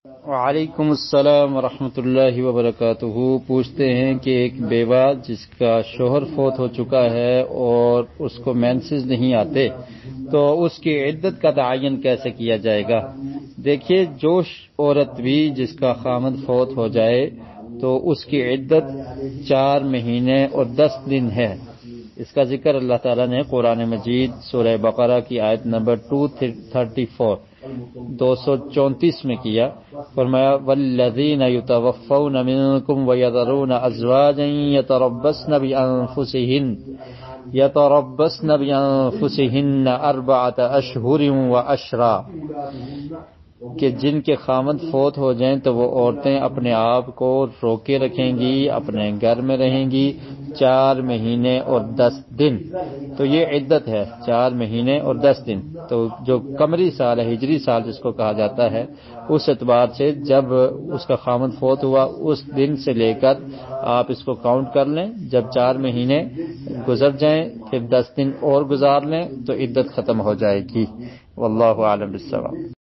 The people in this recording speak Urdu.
وعلیکم السلام ورحمۃ اللہ وبرکاتہ۔ پوچھتے ہیں کہ ایک بیوہ جس کا شوہر فوت ہو چکا ہے اور اس کو مینسز نہیں آتے تو اس کی عدت کا تعین کیسے کیا جائے گا؟ دیکھیے، جو عورت بھی جس کا خامد فوت ہو جائے تو اس کی عدت 4 مہینے اور 10 دن ہے۔ اس کا ذکر اللہ تعالیٰ نے قرآن مجید سورہ بقرہ کی آیت نمبر 234 میں کیا۔ فرمایا والذین یتوفون منکم ویذرون ازواجا یتربصن بانفسہن 4 اشہر وعشرا، کہ جن کے خامد فوت ہو جائیں تو وہ عورتیں اپنے آپ کو روکے رکھیں گی، اپنے گھر میں رہیں گی 4 مہینے اور 10 دن۔ تو یہ عدت ہے، 4 مہینے اور 10 دن۔ تو جو قمری سال ہے، ہجری سال جس کو کہا جاتا ہے، اس اعتبار سے جب اس کا خامد فوت ہوا اس دن سے لے کر آپ اس کو کاؤنٹ کر لیں۔ جب 4 مہینے گزر جائیں پھر 10 دن اور گزار لیں تو عدت ختم ہو جائے گی۔ واللہ اعلم بالصواب۔